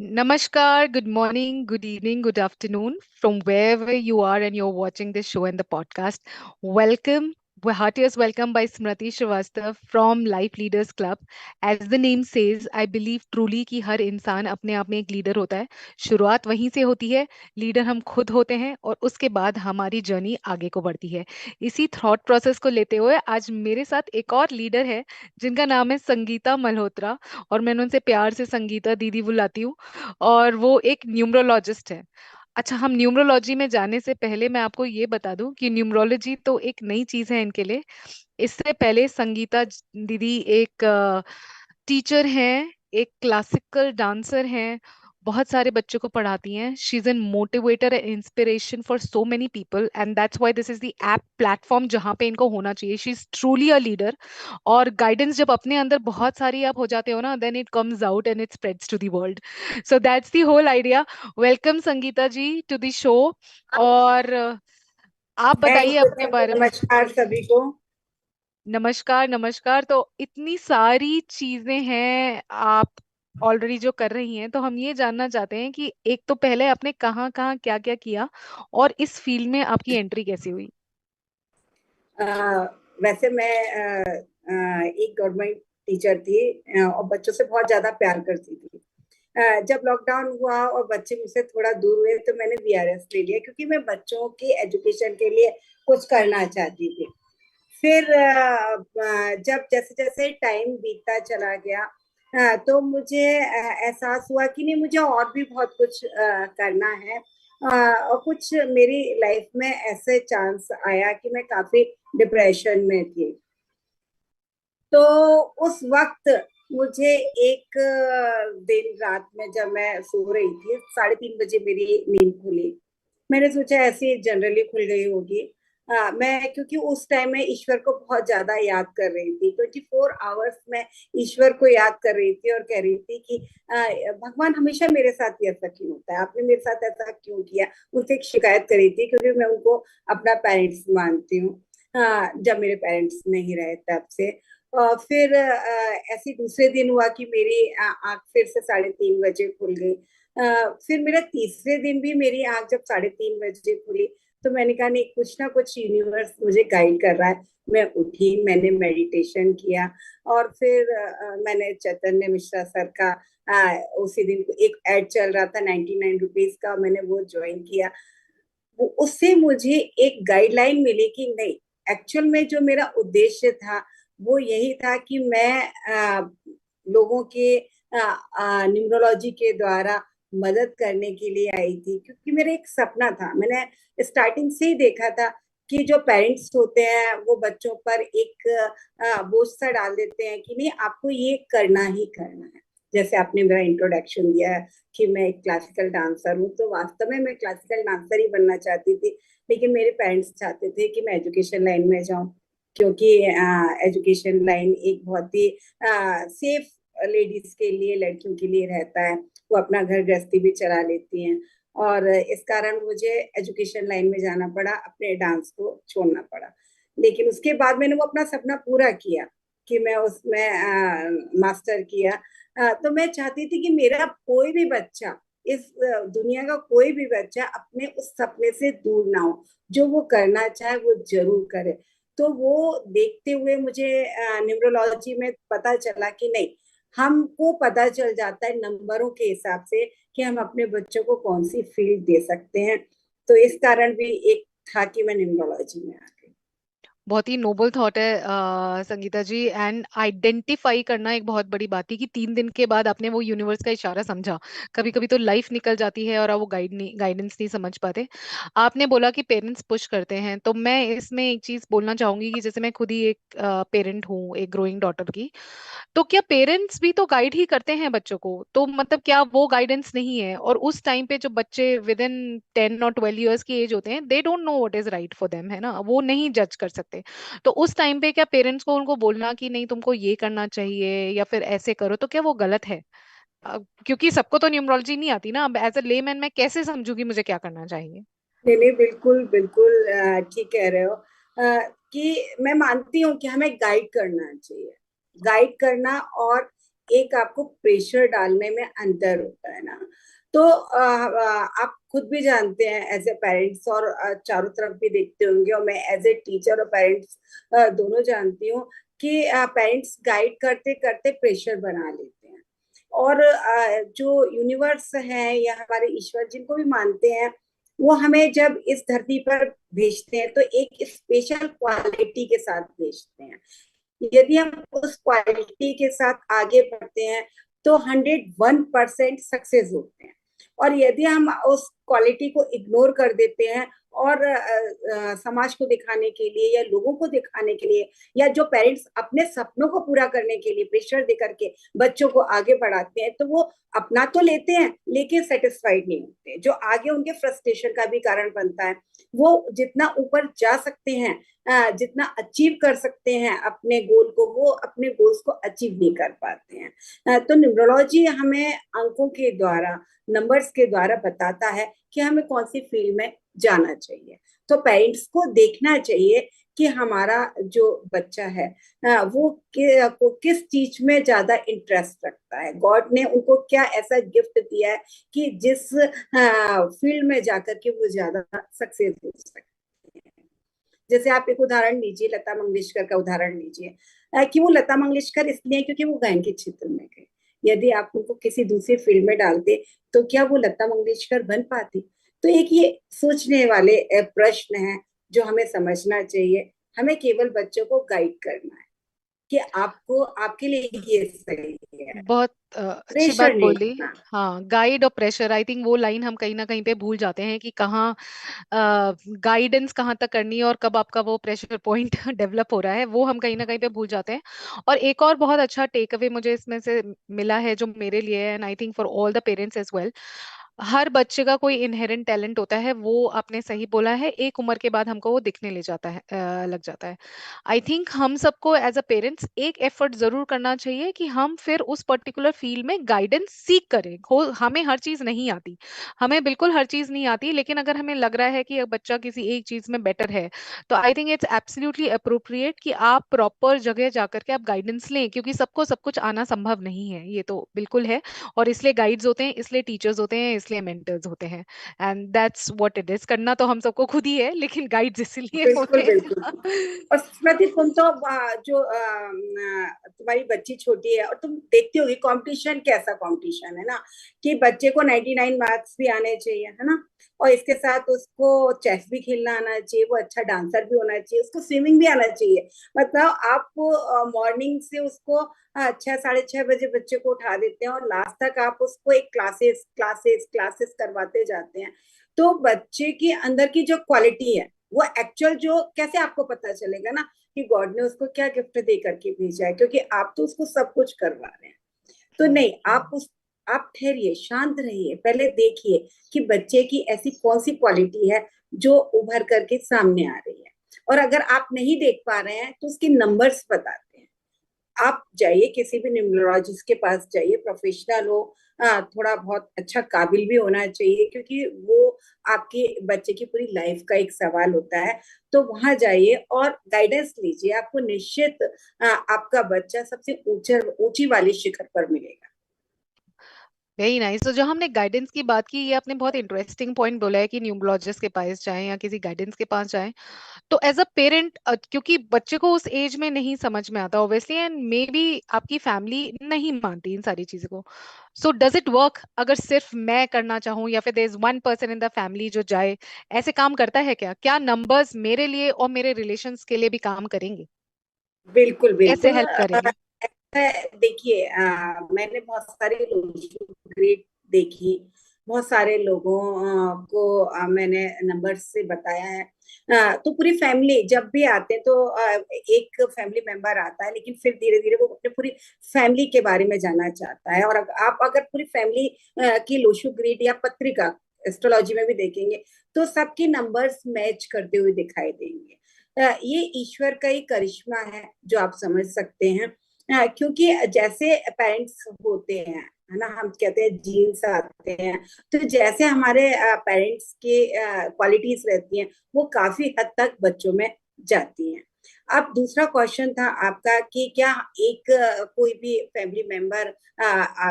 Namaskar, good morning, good evening, good afternoon from wherever you are and you're watching this show and the podcast. Welcome, heartiest welcome by Smriti Srivastav from Life Leaders Club. As the name says, I believe truly कि हर इंसान अपने आप में एक leader होता है. शुरुआत वहीं से होती है. लीडर हम खुद होते हैं और उसके बाद हमारी जर्नी आगे को बढ़ती है. इसी थॉट प्रोसेस को लेते हुए आज मेरे साथ एक और लीडर है जिनका नाम है संगीता मल्होत्रा और मैं उनसे प्यार से संगीता दीदी बुलाती हूँ. और वो एक न्यूमरोलॉजिस्ट है. अच्छा, हम न्यूमरोलॉजी में जाने से पहले मैं आपको ये बता दूं कि न्यूमरोलॉजी तो एक नई चीज है इनके लिए. इससे पहले संगीता दीदी एक टीचर हैं, एक क्लासिकल डांसर हैं, बहुत सारे बच्चों को पढ़ाती हैं. She is an motivator and inspiration for so many people and that's why this is the app platform जहाँ पे इनको होना चाहिए. She is truly a leader. और गाइडेंस जब अपने अंदर बहुत सारी आप हो जाते हो ना, then it comes out and it spreads to the world. So that's the whole idea. Welcome Sangeeta ji to the show. और आप थैंक बताइए यू, अपने थैंक यू। बारे में. नमस्कार सभी को। नमस्कार नमस्कार. तो इतनी सारी चीजें हैं आप ऑलरेडी जो कर रही हैं, तो हम ये जानना चाहते हैं कि एक तो पहले आपने कहाँ कहाँ क्या क्या किया और इस फील्ड में आपकी एंट्री कैसे हुई. अ, वैसे मैं एक गवर्नमेंट टीचर थी और बच्चों से बहुत ज्यादा प्यार करती थी। जब लॉकडाउन हुआ और बच्चे मुझसे थोड़ा दूर हुए तो मैंने वीआरएस ले लिया क्योंकि मैं बच्चों की एजुकेशन के लिए कुछ करना चाहती थी। फिर जब जैसे जैसे टाइम बीतता चला गया तो मुझे एहसास हुआ कि नहीं, मुझे और भी बहुत कुछ करना है। और कुछ मेरी लाइफ में ऐसे चांस आया कि मैं काफी डिप्रेशन में थी। तो उस वक्त मुझे एक दिन रात में जब मैं सो रही थी, 3:30 बजे मेरी नींद खुली। मैंने सोचा ऐसे ही जनरली खुल गई होगी। मैं क्योंकि उस टाइम में ईश्वर को बहुत ज्यादा याद कर रही थी, 24 आवर्स में ईश्वर को याद कर रही थी और कह रही थी कि भगवान हमेशा मेरे साथ ही ऐसा क्यों होता है, आपने मेरे साथ ऐसा क्यों किया। उनसे एक शिकायत करी थी क्योंकि मैं उनको अपना पेरेंट्स मानती हूँ। जब मेरे पेरेंट्स नहीं रहे तब से। फिर ऐसे दूसरे दिन हुआ कि मेरी आंख फिर से 3:30 बजे खुल गई। फिर मेरा तीसरे दिन भी मेरी आंख जब 3:30 बजे खुली तो मैंने कहा नहीं, कुछ ना कुछ यूनिवर्स मुझे गाइड कर रहा है। मैं उठी, मैंने मेडिटेशन किया और फिर मैंने चैतन्य मिश्रा सर का उसी दिन एक एड चल रहा था 99 रुपीज का, मैंने वो ज्वाइन किया। वो उससे मुझे एक गाइडलाइन मिली कि नहीं, एक्चुअल में जो मेरा उद्देश्य था वो यही था कि मैं लोगों के न्यूमरोलॉजी के द्वारा मदद करने के लिए आई थी क्योंकि मेरा एक सपना था। मैंने स्टार्टिंग से ही देखा था कि जो पेरेंट्स होते हैं वो बच्चों पर एक बोझ सा डाल देते हैं कि नहीं, आपको ये करना ही करना है। जैसे आपने मेरा इंट्रोडक्शन दिया है कि मैं एक क्लासिकल डांसर हूँ, तो वास्तव में मैं क्लासिकल डांसर ही बनना चाहती थी। लेकिन मेरे पेरेंट्स चाहते थे कि मैं एजुकेशन लाइन में जाऊं क्योंकि एजुकेशन लाइन एक बहुत ही सेफ लेडीज के लिए, लड़कियों के लिए रहता है। वो अपना घर गृहस्थी भी चला लेती हैं और इस कारण मुझे एजुकेशन लाइन में जाना पड़ा, अपने डांस को छोड़ना पड़ा। लेकिन उसके बाद मैंने वो अपना सपना पूरा किया कि मैं उसमें मास्टर किया। तो मैं चाहती थी कि मेरा कोई भी बच्चा, इस दुनिया का कोई भी बच्चा अपने उस सपने से दूर ना हो। जो वो करना चाहे वो जरूर करे। तो वो देखते हुए मुझे न्यूमरोलॉजी में पता चला कि नहीं, हमको पता चल जाता है नंबरों के हिसाब से कि हम अपने बच्चों को कौन सी फील्ड दे सकते हैं। तो इस कारण भी एक था कि मैं न्यूमरोलॉजी में आ गई। बहुत ही नोबल थॉट है संगीता जी. एंड आइडेंटिफाई करना एक बहुत बड़ी बात है कि 3 दिन के बाद आपने वो यूनिवर्स का इशारा समझा. कभी कभी तो लाइफ निकल जाती है और आप वो गाइडेंस नहीं समझ पाते. आपने बोला कि पेरेंट्स पुश करते हैं, तो मैं इसमें एक चीज बोलना चाहूंगी कि जैसे मैं खुद ही एक पेरेंट हूँ एक ग्रोइंग डॉटर की. तो क्या पेरेंट्स भी तो गाइड ही करते हैं बच्चों को, तो मतलब क्या वो गाइडेंस नहीं है? और उस टाइम पे जो बच्चे विद इन 10 और 12 इयर्स की एज होते हैं, they don't know what is right for them, है ना, वो नहीं जज कर सकते. तो उस टाइम पे क्या पेरेंट्स को उनको बोलना कि नहीं तुमको ये करना चाहिए या फिर ऐसे करो, तो क्या वो गलत है? क्योंकि सबको तो न्यूमरोलॉजी नहीं आती ना. अब एज अ लेमैन मैं कैसे समझूं कि मुझे क्या करना चाहिए. नहीं नहीं, बिल्कुल बिल्कुल ठीक कह रहे हो। कि मैं मानती हूँ कि हमें गाइड करना चाहिए। गाइड करना और एक आपको प्रेशर डालने में अंतर होता है ना। तो आप खुद भी जानते हैं एज ए पेरेंट्स, और चारों तरफ भी देखते होंगे, और मैं एज ए टीचर और पेरेंट्स दोनों जानती हूँ कि पेरेंट्स गाइड करते करते प्रेशर बना लेते हैं। और जो यूनिवर्स है या हमारे ईश्वर जिनको भी मानते हैं, वो हमें जब इस धरती पर भेजते हैं तो एक स्पेशल क्वालिटी के साथ भेजते हैं। यदि हम उस क्वालिटी के साथ आगे बढ़ते हैं तो 101% सक्सेस होते हैं। और यदि हम उस क्वालिटी को इग्नोर कर देते हैं और समाज को दिखाने के लिए या लोगों को दिखाने के लिए, या जो पेरेंट्स अपने सपनों को पूरा करने के लिए प्रेशर दे करके बच्चों को आगे बढ़ाते हैं, तो वो अपना तो लेते हैं लेकिन सेटिस्फाइड नहीं होते, जो आगे उनके फ्रस्ट्रेशन का भी कारण बनता है। वो जितना ऊपर जा सकते हैं, जितना अचीव कर सकते हैं अपने गोल को, वो अपने गोल्स को अचीव नहीं कर पाते हैं। तो न्यूमरोलॉजी हमें अंकों के द्वारा, नंबर्स के द्वारा बताता है कि हमें कौन सी फील्ड में जाना चाहिए। तो पेरेंट्स को देखना चाहिए कि हमारा जो बच्चा है वो को किस चीज में ज्यादा इंटरेस्ट रखता है, गॉड ने उनको क्या ऐसा गिफ्ट दिया है कि जिस फील्ड में जाकर के वो ज्यादा सक्सेस हो सकते हैं। जैसे आप एक उदाहरण लीजिए, लता मंगेशकर का उदाहरण लीजिए, कि वो लता मंगेशकर इसलिए क्योंकि वो गायन के क्षेत्र में गए। यदि आप उनको किसी दूसरी फील्ड में डालते तो क्या वो लता मंगेशकर बन पाती? तो एक ये सोचने वाले प्रश्न है जो हमें समझना चाहिए। हमें केवल बच्चों को गाइड करना है कि आपको, आपके लिए ये सही है, बहुत अच्छी बात प्रेशर नहीं बोली। करना। हाँ, गाइड और प्रेशर, आई थिंक वो लाइन हम कहीं ना कहीं पे भूल जाते हैं कि कहाँ गाइडेंस कहाँ तक करनी है और कब आपका वो प्रेशर पॉइंट डेवलप हो रहा है, वो हम कहीं ना कहीं पे भूल जाते हैं। और एक और बहुत अच्छा टेक अवे मुझे इसमें से मिला है जो मेरे लिए है, and I think for all the parents as well. हर बच्चे का कोई इनहेरेंट टैलेंट होता है, वो आपने सही बोला है, एक उम्र के बाद हमको वो दिखने ले जाता है, लग जाता है। आई थिंक हम सबको एज अ पेरेंट्स एक एफर्ट जरूर करना चाहिए कि हम फिर उस पर्टिकुलर फील्ड में गाइडेंस सीख करें। हमें हर चीज नहीं आती, हमें बिल्कुल हर चीज नहीं आती, लेकिन अगर हमें लग रहा है कि एक बच्चा किसी एक चीज में बेटर है, तो I think it's absolutely appropriate कि आप प्रॉपर जगह जाकर के आप गाइडेंस लें, क्योंकि सबको सब कुछ आना संभव नहीं है, ये तो बिल्कुल है। और इसलिए गाइड्स होते हैं, इसलिए टीचर्स होते हैं, इसलिए मेंटर्स होते हैं, and that's what it is. करना तो हम सबको खुद ही है, लेकिन गाइड्स इसलिए बिल्कुल होते बिल्कुल। हैं। और स्मृति, तुम तो जो तुम्हारी बच्ची छोटी है और तुम देखती होगी कंपटीशन, कैसा कंपटीशन है ना, कि बच्चे को 99 मार्क्स भी आने चाहिए, है ना, और इसके साथ उसको चेस भी खेलना आना चाहिए, वो अच्छा डांसर भी होना चाहिए, उसको स्विमिंग भी आना चाहिए। मतलब आप मॉर्निंग से उसको 6, 6:30 बजे बच्चे को उठा देते हैं और लास्ट तक आप उसको एक क्लासेस क्लासेस क्लासेस करवाते जाते हैं। तो बच्चे के अंदर की जो क्वालिटी है, वो एक्चुअल जो कैसे आपको पता चलेगा ना कि गॉड ने उसको क्या गिफ्ट दे करके भेजा है, क्योंकि आप तो उसको सब कुछ करवा रहे हैं। तो नहीं, आप ठहरिए, शांत रहिए, पहले देखिए कि बच्चे की ऐसी कौन सी क्वालिटी है जो उभर करके सामने आ रही है। और अगर आप नहीं देख पा रहे हैं तो उसके नंबर्स बताते हैं। आप जाइए किसी भी न्यूमरोलॉजिस्ट के पास जाइए, प्रोफेशनल हो, थोड़ा बहुत अच्छा काबिल भी होना चाहिए, क्योंकि वो आपके बच्चे की पूरी लाइफ का एक सवाल होता है। तो वहां जाइए और गाइडेंस लीजिए, आपको निश्चित आपका बच्चा सबसे ऊंचे ऊंची वाली शिखर पर मिलेगा। Very nice. तो जो हमने गाइडेंस की बात की, ये आपने बहुत इंटरेस्टिंग पॉइंट बोला है कि न्यूमरोलॉजिस्ट के पास जाएं या किसी गाइडेंस के पास जाएं। तो एज अ पेरेंट, क्योंकि बच्चे को उस एज में नहीं समझ में आता ऑब्वियसली, एंड मे बी आपकी फैमिली नहीं मानती इन सारी चीजों को, सो डज इट वर्क अगर सिर्फ मैं करना चाहूँ या फिर there is one person in the family जो जाए? ऐसे काम करता है क्या? क्या नंबर्स मेरे लिए और मेरे रिलेशंस के लिए भी काम करेंगे? बिल्कुल कैसे बिल्कुल। हेल्प करेंगे? देखिए, मैंने बहुत सारे ग्रेड देखी, बहुत सारे लोगों को मैंने नंबर से बताया है। तो पूरी फैमिली जब भी आते हैं तो एक फैमिली मेंबर आता है, लेकिन फिर धीरे धीरे वो अपने पूरी फैमिली के बारे में जानना चाहता है। और आप अगर पूरी फैमिली की लोशु ग्रेड या पत्रिका एस्ट्रोलॉजी में भी देखेंगे तो सबके नंबर्स मैच करते हुए दिखाई देंगे। ये ईश्वर का ही करिश्मा है जो आप समझ सकते हैं। क्योंकि जैसे पेरेंट्स होते हैं, है ना, हम कहते हैं जीन्स आते हैं, तो जैसे हमारे पेरेंट्स के क्वालिटीज रहती हैं वो काफी हद तक बच्चों में जाती हैं। अब दूसरा क्वेश्चन था आपका कि क्या एक कोई भी फैमिली मेंबर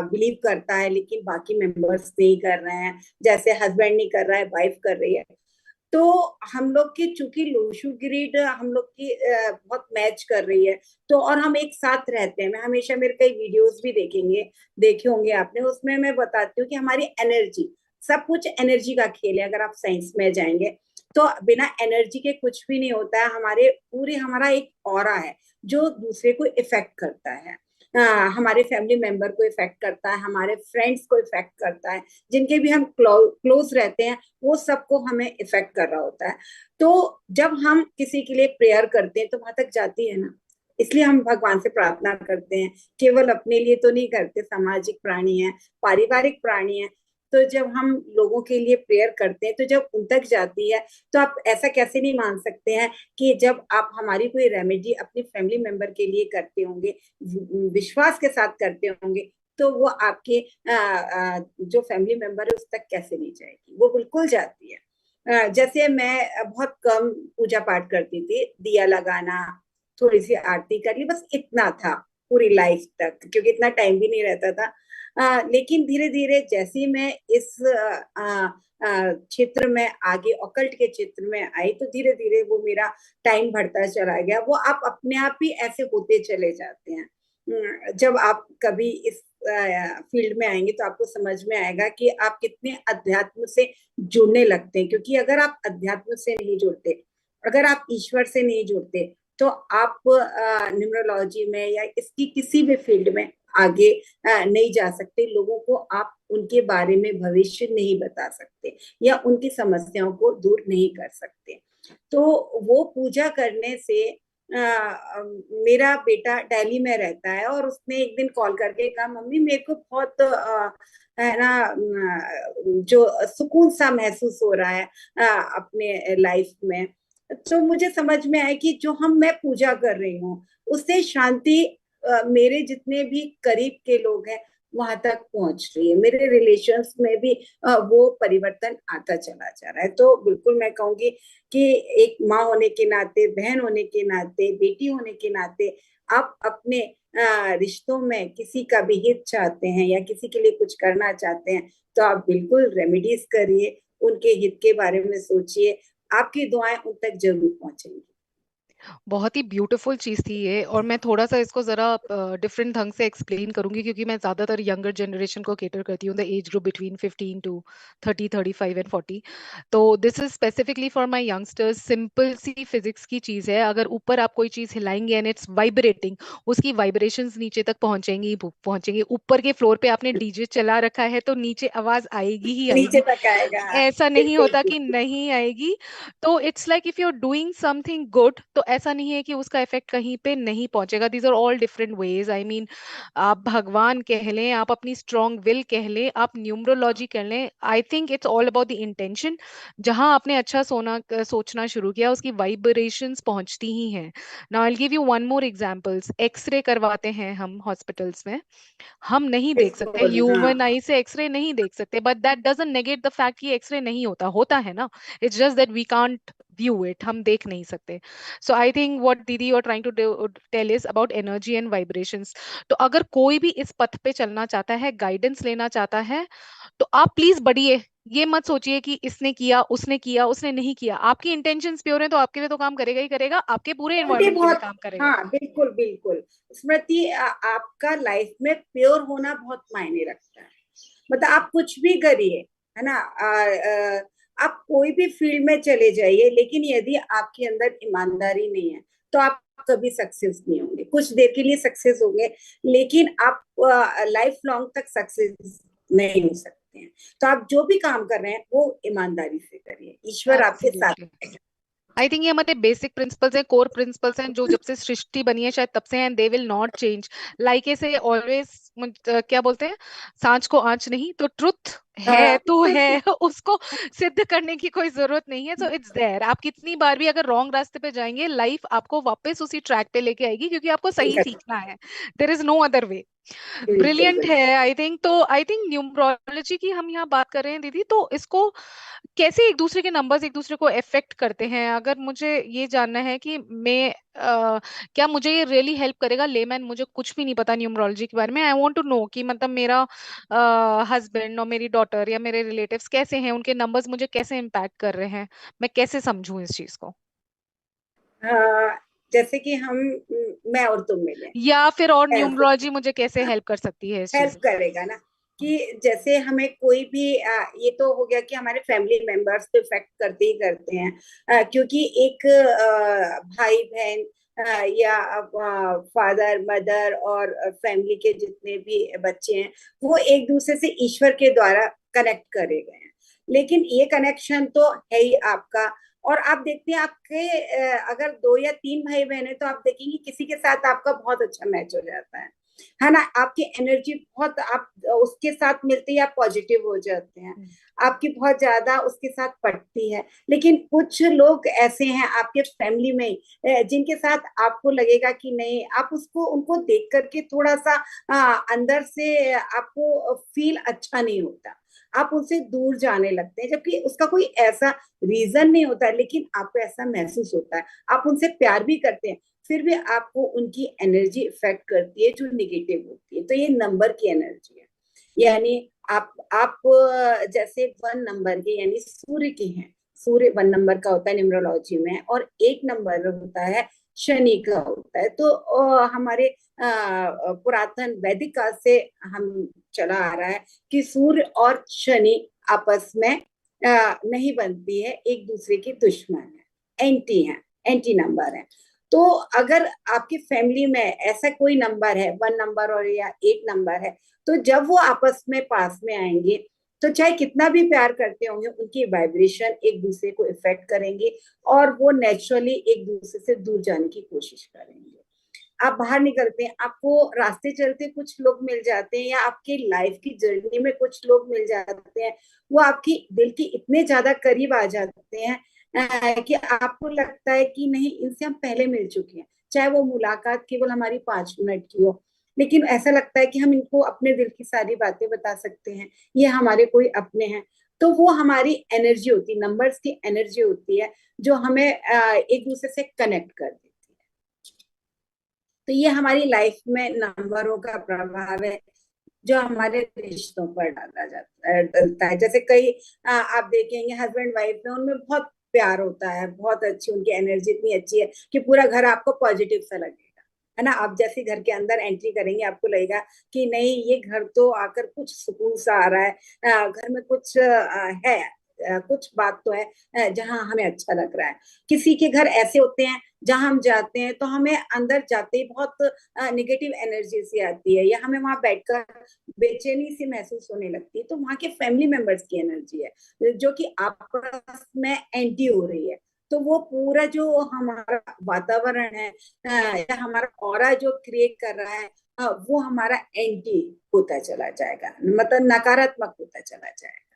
बिलीव करता है लेकिन बाकी मेंबर्स नहीं कर रहे हैं, जैसे हस्बैंड नहीं कर रहा है, वाइफ कर रही है। तो हम लोग की चूंकि लोशु ग्रिड हम लोग की बहुत मैच कर रही है, तो और हम एक साथ रहते हैं। मैं हमेशा मेरे कई वीडियोस भी देखे होंगे आपने, उसमें मैं बताती हूँ कि हमारी एनर्जी, सब कुछ एनर्जी का खेल है। अगर आप साइंस में जाएंगे तो बिना एनर्जी के कुछ भी नहीं होता है। हमारा एक ऑरा है जो दूसरे को इफेक्ट करता है। हमारे फैमिली मेंबर को इफेक्ट करता है, हमारे फ्रेंड्स को इफेक्ट करता है, जिनके भी हम क्लोज रहते हैं वो सबको हमें इफेक्ट कर रहा होता है। तो जब हम किसी के लिए प्रेयर करते हैं तो वहां तक जाती है ना, इसलिए हम भगवान से प्रार्थना करते हैं। केवल अपने लिए तो नहीं करते, सामाजिक प्राणी है, पारिवारिक प्राणी है। तो जब हम लोगों के लिए प्रेयर करते हैं तो जब उन तक जाती है, तो आप ऐसा कैसे नहीं मान सकते हैं कि जब आप हमारी कोई रेमेडी अपनी फैमिली मेंबर के लिए करते होंगे, विश्वास के साथ करते होंगे, तो वो आपके जो फैमिली मेंबर है उस तक कैसे नहीं जाएगी, वो बिल्कुल जाती है। जैसे मैं बहुत कम पूजा पाठ करती थी, दिया लगाना, थोड़ी सी आरती कर ली, बस इतना था पूरी लाइफ तक, क्योंकि इतना टाइम भी नहीं रहता था। लेकिन धीरे धीरे जैसे ही मैं इस क्षेत्र में आगे, ऑकल्ट के क्षेत्र में आई, तो धीरे धीरे वो मेरा टाइम बढ़ता चला गया। वो आप अपने आप ही ऐसे होते चले जाते हैं। जब आप कभी इस फील्ड में आएंगे तो आपको समझ में आएगा कि आप कितने अध्यात्म से जुड़ने लगते हैं। क्योंकि अगर आप अध्यात्म से नहीं जुड़ते, अगर आप ईश्वर से नहीं जुड़ते, तो आप न्यूमरोलॉजी में या इसकी किसी भी फील्ड में आगे नहीं जा सकते। लोगों को आप उनके बारे में भविष्य नहीं बता सकते या उनकी समस्याओं को दूर नहीं कर सकते। तो वो पूजा करने से मेरा बेटा दिल्ली में रहता है, और उसने एक दिन कॉल करके कहा, मम्मी मेरे को बहुत है ना, जो सुकून सा महसूस हो रहा है अपने लाइफ में। तो मुझे समझ में आया कि जो मैं पूजा कर रही हूँ उससे शांति मेरे जितने भी करीब के लोग हैं वहां तक पहुंच रही है। मेरे रिलेशंस में भी वो परिवर्तन आता चला जा रहा है। तो बिल्कुल मैं कहूंगी कि एक माँ होने के नाते, बहन होने के नाते, बेटी होने के नाते, आप अपने रिश्तों में किसी का भी हित चाहते हैं या किसी के लिए कुछ करना चाहते हैं, तो आप बिल्कुल रेमेडीज करिए, उनके हित के बारे में सोचिए, आपकी दुआएं उन तक जरूर पहुंचेंगी। बहुत ही ब्यूटीफुल चीज थी ये। और मैं थोड़ा सा इसको जरा डिफरेंट ढंग से एक्सप्लेन करूंगी, क्योंकि मैं ज्यादातर यंगर जनरेशन को केटर करती हूँ, the age group between 15 to 30, 35 and 40। तो this is specifically for my youngsters. Simple सी फिजिक्स की चीज है, अगर ऊपर आप कोई चीज हिलाएंगे एंड इट्स वाइब्रेटिंग, उसकी वाइब्रेशंस नीचे तक पहुंचेंगी पहुंचेंगी। ऊपर के फ्लोर पे आपने डीजे चला रखा है तो नीचे आवाज आएगी ही नीचे आएगी, तक आएगा। ऐसा नहीं बिल्कुल होता कि बिल्कुल। नहीं आएगी। तो it's like if you are doing something good, तो ऐसा नहीं है कि उसका इफेक्ट कहीं पे नहीं पहुंचेगा। These are all different ways. I mean, आप भगवान कह लें, आप अपनी स्ट्रॉन्ग विल कह लें, आप न्यूमरोलॉजी कह लें, I think it's all about the intention. जहां आपने अच्छा सोचना शुरू किया, उसकी वाइब्रेशंस पहुंचती ही हैं। Now I give you one more examples. X ray करवाते हैं हम हॉस्पिटल्स में, हम नहीं देख सकते, बिल्कुल हाँ। ह्यूमन आई से एक्सरे नहीं देख सकते, but that doesn't negate the fact कि एक्सरे नहीं होता, होता है ना। It's just that we can't view it, हम देख नहीं सकते। सो आई थिंक व्हाट दीदी you are trying to tell is about energy and vibrations. तो अगर कोई भी इस पथ पे चलना चाहता है, गाइडेंस लेना चाहता है, तो आप प्लीज बढ़िए। ये मत सोचिए कि इसने किया, उसने नहीं किया। आपकी इंटेंशंस प्योर हैं तो आपके लिए तो काम करेगा ही करेगा, आपके पूरे छोटे एनवायरनमेंट के लिए बहुत। काम करेगा। हाँ बिल्कुल बिल्कुल। स्मृति, आपका लाइफ में प्योर होना बहुत मायने रखता है। मतलब आप कुछ भी करिए, है ना, आप कोई भी फील्ड में चले जाइए, लेकिन यदि आपके अंदर ईमानदारी नहीं है तो आप कभी सक्सेस नहीं होंगे। कुछ देर के लिए सक्सेस होंगे, लेकिन आप लाइफ लॉन्ग तक सक्सेस नहीं हो सकते हैं। तो आप जो भी काम कर रहे हैं वो ईमानदारी से करिए, ईश्वर आपके साथ एब्सोल्युटली। है। आई थिंक ये हमारे बेसिक प्रिंसिपल्स हैं, कोर प्रिंसिपल्स हैं, जो जब से सृष्टि बनी है शायद तब से हैं, they will not change. Like ऐसे ऑलवेज, क्या बोलते हैं, सांच को आंच नहीं, तो ट्रुथ है तो है। उसको सिद्ध करने की कोई जरूरत नहीं है। So it's there. आप कितनी बार भी अगर रॉन्ग रास्ते पे जाएंगे, लाइफ आपको वापस उसी ट्रैक पे लेके आएगी, क्योंकि आपको सही सीखना है। There is no other way. बिल्कुल ब्रिलियंट है। बिल्कुल। आई थिंक, तो आई थिंक न्यूमरोलॉजी की हम यहाँ बात कर रहे हैं दीदी, तो इसको कैसे एक दूसरे के नंबर्स एक दूसरे को अफेक्ट करते हैं, अगर मुझे ये जानना है कि मैं क्या मुझे ये रियली हेल्प करेगा? लेमैन, मुझे कुछ भी नहीं पता न्यूमरोलॉजी के बारे में। आई वांट टू नो कि मतलब मेरा हस्बैंड और मेरी डॉटर या मेरे रिलेटिव्स कैसे हैं, उनके नंबर्स मुझे कैसे इम्पैक्ट कर रहे हैं, मैं कैसे समझूं इस चीज को? हाँ, जैसे कि हम, मैं और तुम मिले, या फिर और तो न्यूमरोलॉजी मुझे कैसे हेल्प कर सकती है इस चीज हेल्प करेगा ना, कि जैसे हमें कोई भी ये तो हो गया कि हमारे फैमिली मेंबर्स तो इफेक्ट करते ही करते हैं, क्योंकि एक भाई बहन या फादर मदर और फैमिली के जितने भी बच्चे हैं, वो एक दूसरे से ईश्वर के द्वारा कनेक्ट करे गए हैं। लेकिन ये कनेक्शन तो है ही आपका। और आप देखते हैं आपके अगर दो या तीन भाई बहन है, तो आप देखेंगे किसी के साथ आपका बहुत अच्छा मैच हो जाता है ना। आपकी एनर्जी बहुत, आप उसके साथ मिलते ही आप पॉजिटिव हो जाते हैं, हम्म। आपकी बहुत ज्यादा उसके साथ पटती है। लेकिन कुछ लोग ऐसे हैं आपके फैमिली में जिनके साथ आपको लगेगा कि नहीं, आप उसको उनको देख करके थोड़ा सा अंदर से आपको फील अच्छा नहीं होता, आप उनसे दूर जाने लगते हैं, जबकि उसका कोई ऐसा रीजन नहीं होता, लेकिन आपको ऐसा महसूस होता है। आप उनसे प्यार भी करते हैं, फिर भी आपको उनकी एनर्जी इफेक्ट करती है जो निगेटिव होती है। तो ये नंबर की एनर्जी है। यानी आप जैसे वन नंबर के यानी सूर्य के हैं, सूर्य वन नंबर का होता है न्यूमरोलॉजी में, और एक नंबर होता है शनि का होता है। तो हमारे पुरातन वैदिक काल से हम चला आ रहा है कि सूर्य और शनि आपस में नहीं बनती है, एक दूसरे की दुश्मन है, एंटी है, एंटी नंबर है। तो अगर आपकी फैमिली में ऐसा कोई नंबर है, वन नंबर और या एक नंबर है, तो जब वो आपस में पास में आएंगे, तो चाहे कितना भी प्यार करते होंगे, उनकी वाइब्रेशन एक दूसरे को इफेक्ट करेंगे, और वो नेचुरली एक दूसरे से दूर जाने की कोशिश करेंगे। आप बाहर निकलते हैं, आपको रास्ते चलते कुछ लोग मिल जाते हैं, या आपके लाइफ की जर्नी में कुछ लोग मिल जाते हैं, वो आपकी दिल की इतने ज्यादा करीब आ जाते हैं कि आपको लगता है कि नहीं, इनसे हम पहले मिल चुके हैं, चाहे वो मुलाकात केवल हमारी 5 मिनट की हो, लेकिन ऐसा लगता है कि हम इनको अपने दिल की सारी बातें बता सकते हैं, ये हमारे कोई अपने हैं। तो वो हमारी एनर्जी होती है, नंबर्स की एनर्जी होती है, जो हमें एक दूसरे से कनेक्ट कर देती है। तो ये हमारी लाइफ में नंबरों का प्रभाव है, जो हमारे रिश्तों पर डाला जाता है, डलता है। जैसे कई आप देखेंगे हस्बैंड वाइफ में, उनमें बहुत प्यार होता है, बहुत अच्छी उनकी एनर्जी इतनी अच्छी है कि पूरा घर आपको पॉजिटिव सा लगेगा, है ना। आप जैसे घर के अंदर एंट्री करेंगे, आपको लगेगा कि नहीं, ये घर तो आकर कुछ सुकून सा आ रहा है, घर में कुछ है, कुछ बात तो है जहाँ हमें अच्छा लग रहा है। किसी के घर ऐसे होते हैं जहां हम जाते हैं तो हमें अंदर जाते ही बहुत निगेटिव एनर्जी सी आती है, या हमें वहां बैठकर बेचैनी सी महसूस होने लगती है। तो वहां के फैमिली मेंबर्स की एनर्जी है जो कि आपस में एंटी हो रही है। तो वो पूरा जो हमारा वातावरण है या हमारा ऑरा जो क्रिएट कर रहा है, वो हमारा एंटी होता चला जाएगा, मतलब नकारात्मक होता चला जाएगा।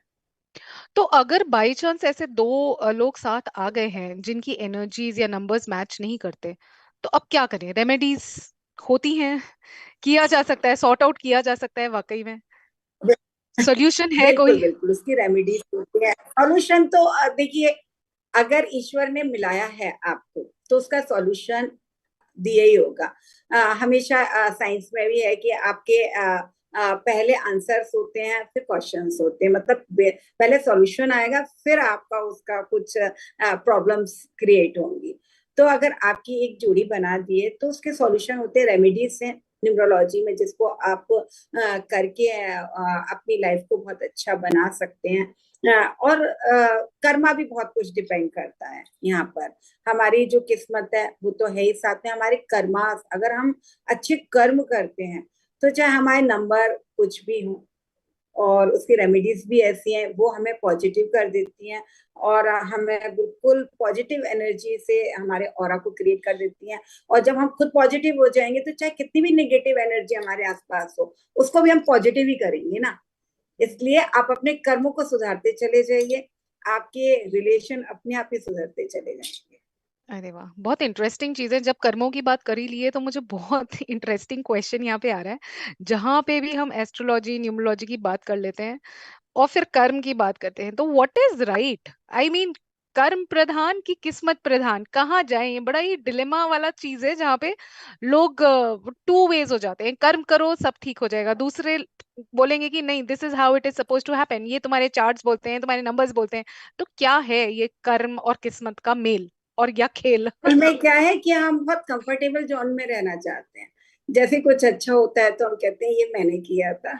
तो अगर बाई चांस ऐसे दो लोग साथ आ गए हैं जिनकी एनर्जीज या नंबर्स मैच नहीं करते, तो अब क्या करें? रेमेडीज होती हैं, किया जा सकता है, सॉर्ट आउट किया जा सकता है वाकई में? सॉल्यूशन है बिल्कुल कोई? बिल्कुल, उसकी रेमेडीज होती है। सॉल्यूशन तो देखिए, अगर ईश्वर ने मिलाया है आपको, तो उसका सॉल्यूशन दिया ही होगा। हमेशा साइंस में भी है कि आपके पहले आंसर्स होते हैं, फिर क्वेश्चंस होते हैं, मतलब पहले सॉल्यूशन आएगा, फिर आपका उसका कुछ प्रॉब्लम्स क्रिएट होंगी। तो अगर आपकी एक जोड़ी बना दिए, तो उसके सॉल्यूशन होते हैं, रेमेडीज हैं न्यूमरोलॉजी में, जिसको आप करके अपनी लाइफ को बहुत अच्छा बना सकते हैं। और कर्मा भी बहुत कुछ डिपेंड करता है यहाँ पर। हमारी जो किस्मत है वो तो है ही, साथ में हमारे कर्मा, अगर हम अच्छे कर्म करते हैं, तो चाहे हमारे नंबर कुछ भी हो, और उसकी रेमेडीज भी ऐसी हैं, वो हमें पॉजिटिव कर देती हैं, और हमें बिल्कुल पॉजिटिव एनर्जी से हमारे ऑरा को क्रिएट कर देती हैं। और जब हम खुद पॉजिटिव हो जाएंगे, तो चाहे कितनी भी नेगेटिव एनर्जी हमारे आसपास हो, उसको भी हम पॉजिटिव ही करेंगे ना। इसलिए आप अपने कर्मों को सुधारते चले जाइए, आपके रिलेशन अपने आप ही सुधरते चले जाएंगे। अरे वाह, बहुत इंटरेस्टिंग चीज है। जब कर्मों की बात करी ली है तो मुझे बहुत इंटरेस्टिंग क्वेश्चन यहाँ पे आ रहा है। जहां पे भी हम एस्ट्रोलॉजी न्यूमरोलॉजी की बात कर लेते हैं और फिर कर्म की बात करते हैं, तो what is right? I mean, कर्म प्रधान की किस्मत प्रधान, कहाँ जाए? ये बड़ा ही डिलेमा वाला चीज है जहाँ पे लोग टू वेज हो जाते हैं। कर्म करो सब ठीक हो जाएगा, दूसरे बोलेंगे कि नहीं, this is how it is suppose to happen, ये तुम्हारे चार्ट्स बोलते हैं, तुम्हारे नंबर्स बोलते हैं। तो क्या है ये कर्म और किस्मत का मेल और या खेल? असल में क्या है कि हम बहुत कंफर्टेबल जोन में रहना चाहते हैं। जैसे कुछ अच्छा होता है तो हम कहते हैं ये मैंने किया था।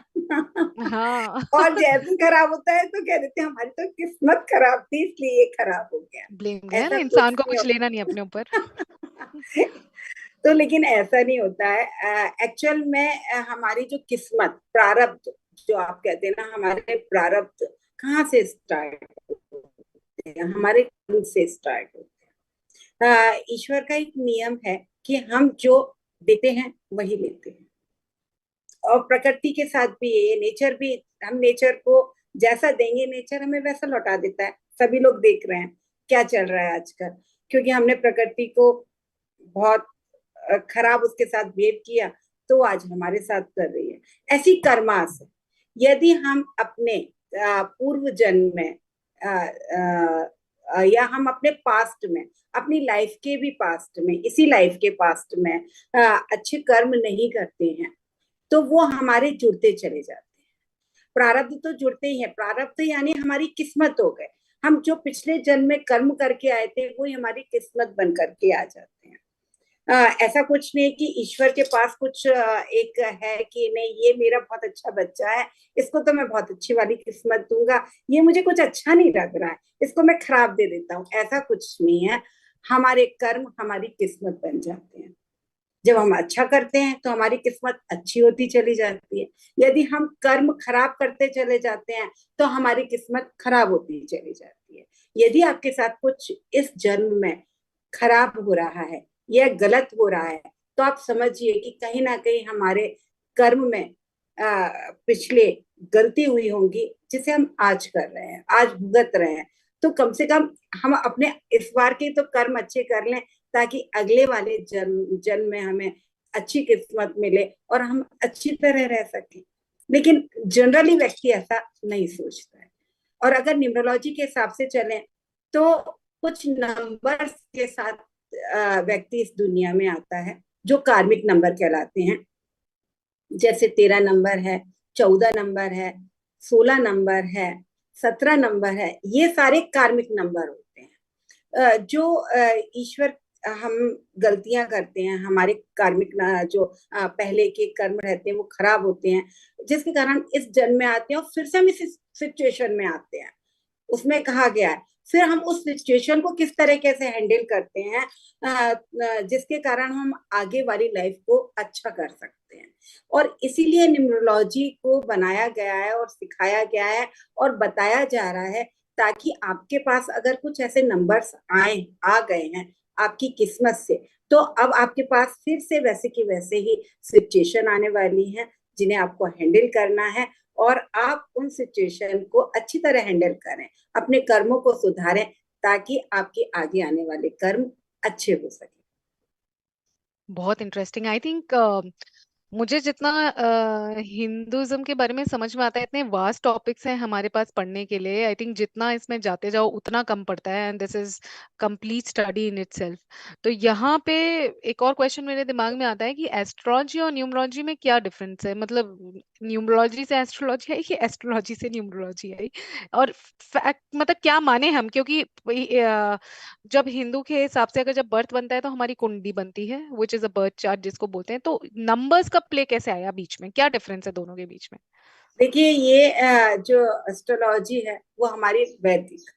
हाँ। और जैसे खराब होता है तो कह देते हैं हमारी तो किस्मत खराब थी इसलिए ये खराब हो गया। ब्लेम गया ना, ऐसा इंसान कुछ को नहीं कुछ लेना नहीं अपने ऊपर। होता। तो लेकिन ऐसा नहीं होता है एक्चुअल में। हमारी जो किस्मत प्रारब्ध जो आप कहते हैं ना, हमारे प्रारब्ध कहाँ से स्टार्ट होते हैं? हमारे कर्म से स्टार्ट होते हैं। ईश्वर का एक नियम है कि हम जो देते हैं वही लेते हैं। और प्रकृति के साथ भी ये नेचर भी, हम नेचर को जैसा देंगे नेचर हमें वैसा लौटा देता है। सभी लोग देख रहे हैं क्या चल रहा है आजकल, क्योंकि हमने प्रकृति को बहुत खराब उसके साथ बिहेव किया तो आज हमारे साथ कर रही है। ऐसी कर्मास है। यदि हम अपने पूर्व जन्म में या हम अपने पास्ट में, अपनी लाइफ के भी पास्ट में, इसी लाइफ के पास्ट में अच्छे कर्म नहीं करते हैं तो वो हमारे जुड़ते चले जाते हैं। प्रारब्ध तो जुड़ते ही है। प्रारब्ध यानी हमारी किस्मत हो गए। हम जो पिछले जन्म में कर्म करके आए थे वो हमारी किस्मत बन करके आ जाते हैं। ऐसा कुछ नहीं कि ईश्वर के पास कुछ एक है कि नहीं ये मेरा बहुत अच्छा बच्चा है, इसको तो मैं बहुत अच्छी वाली किस्मत दूंगा, ये मुझे कुछ अच्छा नहीं लग रहा है इसको मैं खराब दे देता हूँ। ऐसा कुछ नहीं है। हमारे कर्म हमारी किस्मत बन जाते हैं। जब हम अच्छा करते हैं तो हमारी किस्मत अच्छी होती चली जाती है। यदि हम कर्म खराब करते चले जाते हैं तो हमारी किस्मत खराब होती चली जाती है। यदि आपके साथ कुछ इस जन्म में खराब हो रहा है या गलत हो रहा है तो आप समझिए कि कहीं ना कहीं हमारे कर्म में पिछले गलती हुई होंगी जिसे हम आज कर रहे हैं, आज भुगत रहे हैं। तो कम से कम हम अपने इस बार के तो कर्म अच्छे कर लें ताकि अगले वाले जन्म जन्म में हमें अच्छी किस्मत मिले और हम अच्छी तरह रह सकें। लेकिन जनरली व्यक्ति ऐसा नहीं सोचता है। और अगर न्यूमरोलॉजी के हिसाब से चलें तो कुछ नंबर्स के साथ व्यक्ति इस दुनिया में आता है जो कार्मिक नंबर कहलाते हैं। जैसे 13 नंबर है, 14 नंबर है, 16 नंबर है, 17 नंबर है, ये सारे कार्मिक नंबर होते हैं। जो ईश्वर हम गलतियां करते हैं, हमारे कार्मिक जो पहले के कर्म रहते हैं वो खराब होते हैं, जिसके कारण इस जन्म में आते हैं और फिर से हम इस सिचुएशन में आते हैं। उसमें कहा गया है फिर हम उस सिचुएशन को किस तरीके से हैंडल करते हैं जिसके कारण हम आगे वाली लाइफ को अच्छा कर सकते हैं। और इसीलिए न्यूमरोलॉजी को बनाया गया है और सिखाया गया है और बताया जा रहा है ताकि आपके पास अगर कुछ ऐसे नंबर्स आए आ गए हैं आपकी किस्मत से, तो अब आपके पास फिर से वैसे की वैसे ही सिचुएशन आने वाली है जिन्हें आपको हैंडल करना है। और आप उन सिचुएशन को अच्छी तरह हैंडल करें, अपने कर्मों को सुधारें ताकि आपके आगे आने वाले कर्म अच्छे हो सके। बहुत इंटरेस्टिंग। आई थिंक मुझे जितना हिंदुज्म के बारे में समझ में आता है, इतने वास्ट टॉपिक्स हैं हमारे पास पढ़ने के लिए। आई थिंक जितना इसमें जाते जाओ उतना कम पड़ता है, and this is complete study in itself. तो यहाँ पे एक और क्वेश्चन मेरे दिमाग में आता है कि एस्ट्रोलॉजी और न्यूमरोलॉजी में क्या डिफरेंस है? मतलब न्यूमरोलॉजी से एस्ट्रोलॉजी है कि एस्ट्रोलॉजी से न्यूमरोलॉजी है? और फैक्ट मतलब क्या माने हम, क्योंकि जब हिंदू के हिसाब से अगर जब बर्थ बनता है तो हमारी कुंडली बनती है, which is a birth chart जिसको बोलते हैं। तो नंबर्स का प्ले कैसे आया बीच में? क्या डिफरेंस है दोनों के बीच में? देखिए ये जो एस्ट्रोलॉजी है वो हमारी वैदिक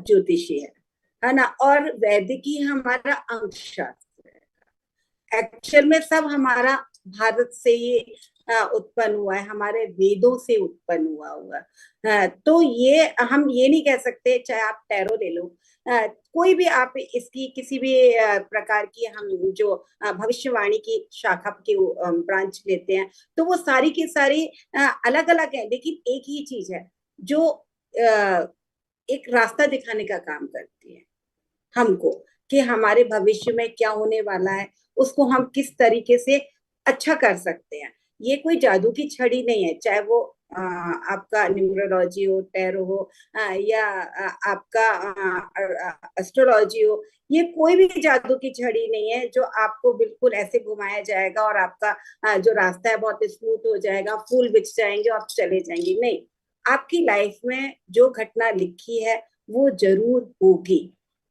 ज्योतिषी है ना। और वैदिकी हमारा अंक शास्त्र है। एक्चुअल में सब हमारा भारत से ही उत्पन्न हुआ है, हमारे वेदों से उत्पन्न हुआ। तो ये हम ये नहीं कह सकते, चाहे आप टैरो ले लो, कोई भी आप इसकी किसी भी प्रकार की हम जो भविष्यवाणी की शाखा की ब्रांच लेते हैं तो वो सारी की सारी अलग अलग है, लेकिन एक ही चीज है जो एक रास्ता दिखाने का काम करती है हमको कि हमारे भविष्य में क्या होने वाला है, उसको हम किस तरीके से अच्छा कर सकते हैं। ये कोई जादू की छड़ी नहीं है, चाहे वो आपका न्यूमरोलॉजी हो, टैरो हो, या आपका एस्ट्रोलॉजी हो, ये कोई भी जादू की छड़ी नहीं है जो आपको बिल्कुल ऐसे घुमाया जाएगा और आपका जो रास्ता है बहुत स्मूथ हो जाएगा, फूल बिछ जाएंगे और आप चले जाएंगे। नहीं, आपकी लाइफ में जो घटना लिखी है वो जरूर होगी,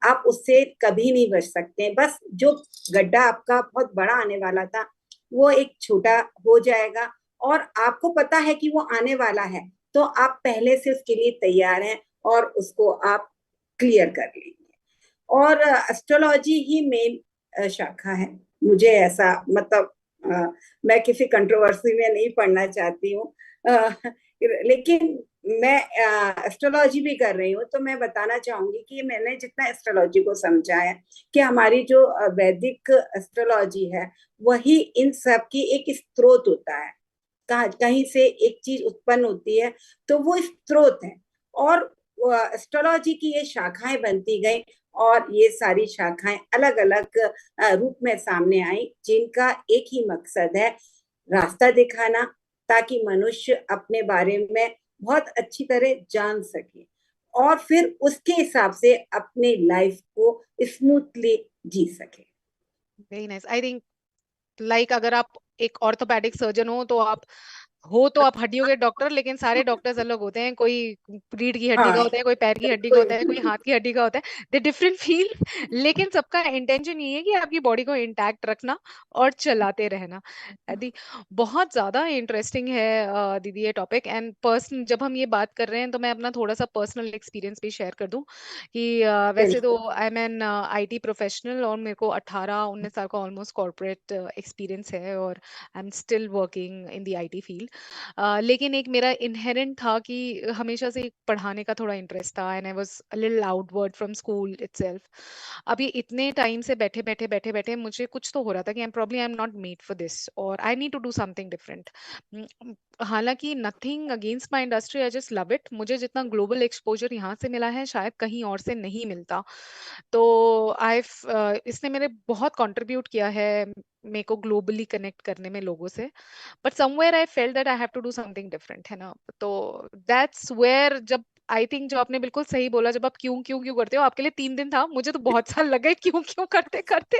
आप उससे कभी नहीं बच सकते। बस जो गड्ढा आपका बहुत बड़ा आने वाला था वो एक छोटा हो जाएगा, और आपको पता है कि वो आने वाला है, तो आप पहले से उसके लिए तैयार हैं और उसको आप क्लियर कर लेंगे। और एस्ट्रोलॉजी ही मेन शाखा है। मुझे ऐसा मतलब मैं किसी कंट्रोवर्सी में नहीं पढ़ना चाहती हूँ, लेकिन मैं एस्ट्रोलॉजी भी कर रही हूँ, तो मैं बताना चाहूंगी कि मैंने जितना एस्ट्रोलॉजी को समझा है कि हमारी जो वैदिक एस्ट्रोलॉजी है वही इन सब की एक स्रोत होता है। कहीं से एक चीज उत्पन्न होती है तो वो स्रोत है, और एस्ट्रोलॉजी की ये शाखाएं बनती गई, और ये सारी शाखाएं अलग अलग रूप में सामने आई, जिनका एक ही मकसद है, रास्ता दिखाना, ताकि मनुष्य अपने बारे में बहुत अच्छी तरह जान सके और फिर उसके हिसाब से अपने लाइफ को स्मूथली जी सके। Very nice. I think like अगर आप एक ऑर्थोपेडिक सर्जन हो तो आप हड्डियों के डॉक्टर, लेकिन सारे डॉक्टर्स अलग होते हैं। कोई रीढ़ की हड्डी का हाँ, होता है, कोई पैर की हड्डी का कोई होता है, कोई हाथ की हड्डी का होता है। दे डिफरेंट फील्ड, लेकिन सबका इंटेंशन ये है कि आपकी बॉडी को इंटैक्ट रखना और चलाते रहना। यदि बहुत ज्यादा इंटरेस्टिंग है दीदी ये टॉपिक। एंड पर्सन जब हम ये बात कर रहे हैं तो मैं अपना थोड़ा सा पर्सनल एक्सपीरियंस भी शेयर कर दूं कि वैसे तो बिल्कुल। I am an IT professional, और मेरे को 18-19 साल का ऑलमोस्ट कॉर्पोरेट एक्सपीरियंस है, और I am still working in the IT field. लेकिन एक मेरा इनहेरेंट था कि हमेशा से पढ़ाने का थोड़ा इंटरेस्ट था, and I was a little outward from school itself. अभी इतने टाइम से बैठे बैठे मुझे कुछ तो हो रहा था कि I am not made for this, और I need to do something different. हालांकि nothing against my industry, I just love it. मुझे जितना ग्लोबल एक्सपोजर यहाँ से मिला है शायद कहीं और से नहीं मिलता। तो आई इसने मेरे बहुत कंट्रीब्यूट किया है मेरे को ग्लोबली कनेक्ट करने में लोगों से। But somewhere I felt that I have to do something different, है ना। तो दैट्स वेयर, जब आई थिंक जो आपने बिल्कुल सही बोला, जब आप क्यों क्यों क्यों करते हो, आपके लिए 3 दिन था, मुझे तो बहुत साल लगे क्यों क्यों करते करते।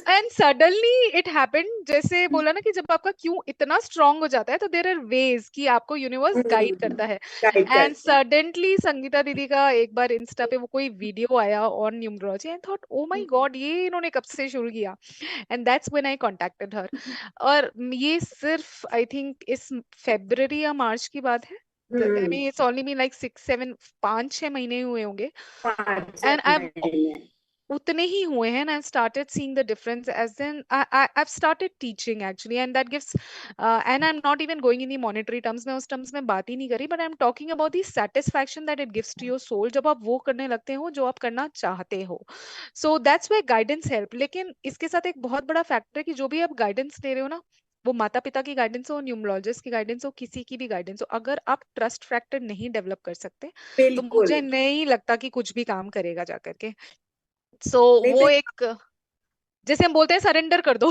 एंड सडनली इट हैपेंड, जैसे बोला ना कि जब आपका क्यों इतना स्ट्रांग हो जाता है तो देर आर वेज कि आपको यूनिवर्स गाइड करता है। गाइड एंड करता है। सडनली संगीता दीदी का एक बार इंस्टा पे वो कोई वीडियो आया on numerology, and thought oh my God, ये इन्होंने कब से शुरू किया। And that's when I contacted her. और ये सिर्फ आई थिंक इस फेब्रवरी या मार्च की बात है। I hmm. Mean it's only been like 6-7, 5-6 महीने हुए होंगे। पाँच एंड आई एम महीने उतने ही हुए हैं, and I started seeing the difference, as in I've started teaching actually, and that gives and I'm not even going in the monetary terms, मैं उस terms में बात ही नहीं करी, but I'm talking about the satisfaction that it gives to your soul जब आप वो करने लगते हो जो आप करना चाहते हो। So that's where guidance help। लेकिन इसके साथ एक बहुत बड़ा फैक्टर है कि जो भी आप गाइडेंस दे रहे हो ना, वो माता पिता की गाइडेंस हो, न्यूमरोलॉजिस्ट की गाइडेंस हो, किसी की भी गाइडेंस हो, अगर आप ट्रस्ट फैक्टर नहीं डेवलप कर सकते तो बिल्कुल। मुझे नहीं लगता कि कुछ भी काम करेगा जा करके। सो नहीं वो तो एक, जैसे हम बोलते हैं, सरेंडर कर दो।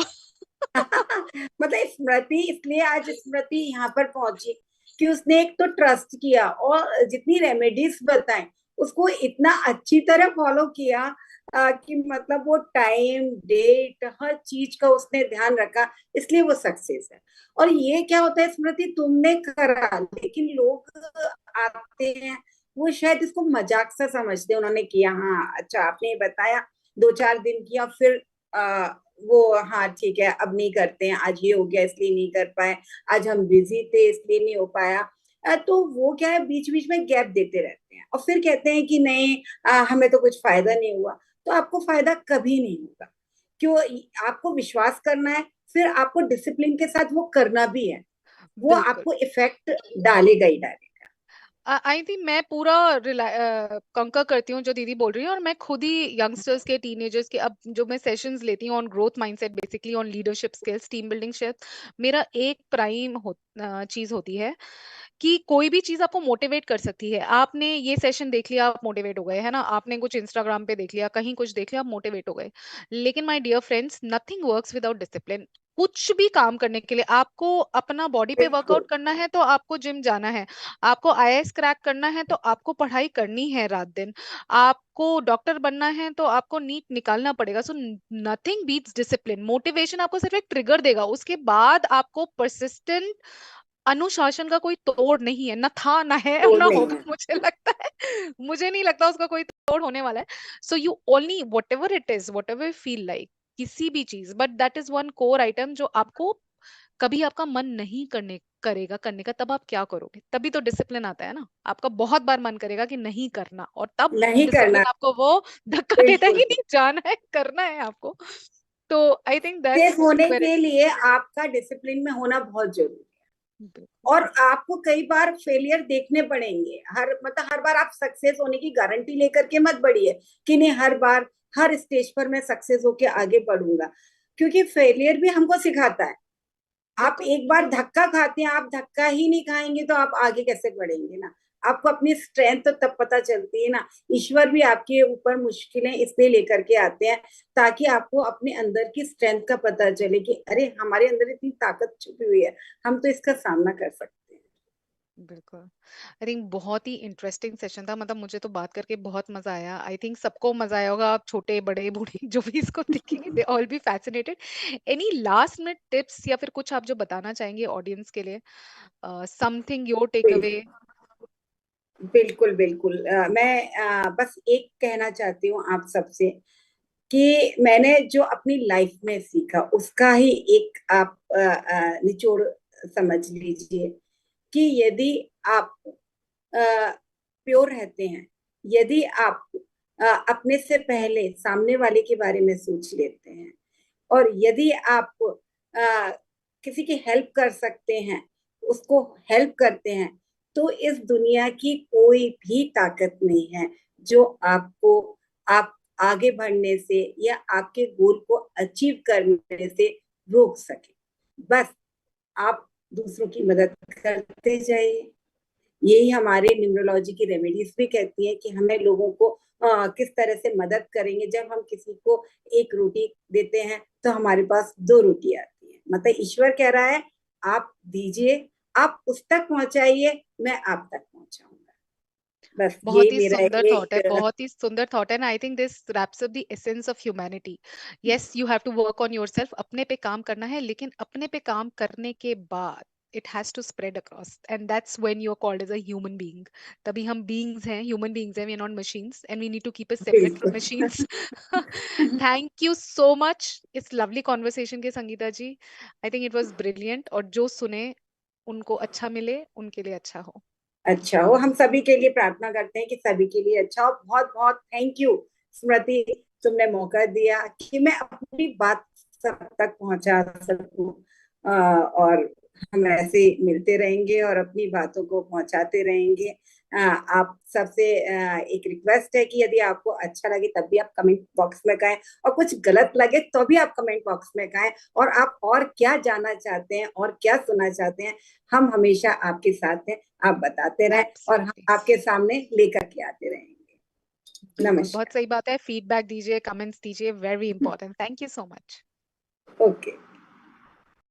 मतलब स्मृति, इसलिए आज स्मृति यहाँ पर पहुंची कि उसने एक तो ट्रस्ट किया और जितनी रेमेडीज बताएं उसको इतना अच्छी तरह फॉलो किया, कि मतलब वो टाइम डेट हर चीज का उसने ध्यान रखा, इसलिए वो सक्सेस है। और ये क्या होता है स्मृति, तुमने करा, लेकिन लोग आते हैं वो शायद इसको मजाक सा समझते हैं, उन्होंने किया, हाँ अच्छा आपने बताया, 2-4 दिन किया, फिर वो हाँ ठीक है अब नहीं करते हैं, आज ये हो गया इसलिए नहीं कर पाए, आज हम बिजी थे इसलिए नहीं हो पाया। तो वो क्या है, बीच बीच में गैप देते रहते हैं और फिर कहते हैं कि नहीं, हमें तो कुछ फायदा नहीं हुआ। तो आपको फायदा कभी नहीं होगा, क्यों? आपको विश्वास करना है, फिर आपको डिसिप्लिन के साथ वो करना भी है, वो बिल्कुल। आपको इफेक्ट डालेगा ही डालेगा। आई थिंक मैं पूरा कंकर करती हूँ जो दीदी बोल रही है, और मैं खुद ही यंगस्टर्स के, टीनेजर्स के, अब जो मैं सेशंस लेती हूँ on growth mindset, basically on leadership skills, team building skills, मेरा एक प्राइम चीज होती है कि कोई भी चीज आपको मोटिवेट कर सकती है। आपने ये सेशन देख लिया, आप मोटिवेट हो गए, है ना। आपने कुछ इंस्टाग्राम पे देख लिया, कहीं कुछ देख लिया, आप मोटिवेट हो गए। लेकिन my dear friends, nothing works without discipline. कुछ भी काम करने के लिए, आपको अपना बॉडी पे बिल्कुल वर्कआउट करना है तो आपको जिम जाना है, आपको आईएएस क्रैक करना है तो आपको पढ़ाई करनी है रात दिन, आपको डॉक्टर बनना है तो आपको नीट निकालना पड़ेगा। So nothing beats discipline. Motivation आपको सिर्फ एक ट्रिगर देगा, उसके बाद आपको परसिस्टेंट अनुशासन का कोई तोड़ नहीं है, ना था ना है तोड़ ना नहीं होगा है। मुझे लगता है। मुझे नहीं लगता उसका कोई तोड़ होने वाला है। So you only what ever it is, what ever feel like, किसी भी चीज, but that is one core item जो आपको कभी आपका मन नहीं करने करेगा करने का, तब आप क्या करोगे? तभी तो डिसिप्लिन आता है ना। आपका बहुत बार मन करेगा कि नहीं करना, और तब नहीं डिसिप्लिन करना। आपको वो धक्का देता है बिल्कुल कि नहीं, जाना है, करना है आपको। तो आई थिंक सेफ दैट्स होने वेरी के लिए आपका डिसिप्लिन में होना बहुत जरूरी है। और आपको कई बार फेलियर देखने पड़ेंगे, हर बार आप सक्सेस होने की गारंटी लेकर के मत बढ़िए कि नहीं हर बार हर स्टेज पर मैं सक्सेस होके आगे बढ़ूंगा, क्योंकि फेलियर भी हमको सिखाता है। आप बिल्कुल। एक बार धक्का खाते हैं, आप धक्का ही नहीं खाएंगे तो आप आगे कैसे बढ़ेंगे ना। आपको अपनी स्ट्रेंथ तो तब पता चलती है ना। ईश्वर भी आपके ऊपर मुश्किलें इसलिए लेकर के आते हैं ताकि आपको अपने अंदर की स्ट्रेंथ का पता चले कि अरे हमारे अंदर इतनी ताकत छुपी हुई है, हम तो इसका सामना कर सकते हैं। बिल्कुल। आई थिंक बहुत ही इंटरेस्टिंग सेशन था, मतलब मुझे तो बात करके बहुत मजा आया। आई थिंक सबको मजा आया होगा, आप छोटे बड़े बूढ़े जो भी इसको देखेंगे, they all be fascinated. Any last minute tips या फिर कुछ आप जो बताना चाहेंगे ऑडियंस के लिए, something your take bill, away? बिल्कुल बिल्कुल मैं बस एक कहना चाहती हूँ आप सबसे कि मैंने जो अपनी लाइफ में सीखा उसका ही एक आप निचोड़ समझ लीजिए कि यदि आप प्योर रहते हैं, यदि आप अपने से पहले सामने वाले के बारे में सोच लेते हैं, और यदि आप अ, किसी की हेल्प कर सकते हैं, उसको हेल्प करते हैं, तो इस दुनिया की कोई भी ताकत नहीं है जो आपको आप आगे बढ़ने से या आपके गोल को अचीव करने से रोक सके। बस आप दूसरों की मदद करते जाइए। यही हमारे न्यूरोलॉजी की रेमेडीज भी कहती है कि हमें लोगों को किस तरह से मदद करेंगे। जब हम किसी को एक रोटी देते हैं तो हमारे पास दो रोटी आती है, मतलब ईश्वर कह रहा है आप दीजिए, आप उस तक पहुंचाइए, मैं आप तक पहुंचाऊंगा। बस बहुत ये ही मेरा सुंदर थॉट है, एक बहुत ही सुंदर थॉट है। I think this wraps up the essence of humanity. Yes, you have to work on yourself, अपने पे काम करना है, लेकिन अपने पे काम करने के बाद it has to spread across, and that's when you're called as a human being. तभी हम beings हैं, human beings हैं, we are not machines, and we need to keep it separate from बिल्कुल। machines. Thank you so much इस lovely conversation के, संगीता जी। I think it was brilliant, और जो सुने उनको अच्छा मिले, उनके लिए अच्छा हो। अच्छा हो, हम सभी के लिए प्रार्थना करते हैं कि सभी के लिए अच्छा हो। बहुत बहुत थैंक यू स्मृति, तुमने मौका दिया कि मैं अपनी बात सब तक पहुंचा सकूं। और हम ऐसे मिलते रहेंगे और अपनी बातों को पहुंचाते रहेंगे। आप सबसे एक रिक्वेस्ट है कि यदि आपको अच्छा लगे तब भी आप कमेंट बॉक्स में कहें, और कुछ गलत लगे तो भी आप कमेंट बॉक्स में कहें, और आप और क्या जानना चाहते हैं और क्या सुनना चाहते हैं, हम हमेशा आपके साथ हैं। आप बताते रहें और हम Absolutely. आपके सामने लेकर के आते रहेंगे। बिल्कुल, बहुत नमस्कार। सही बात है। फीडबैक दीजिए, कमेंट्स दीजिए, very important. Thank you so much. Okay.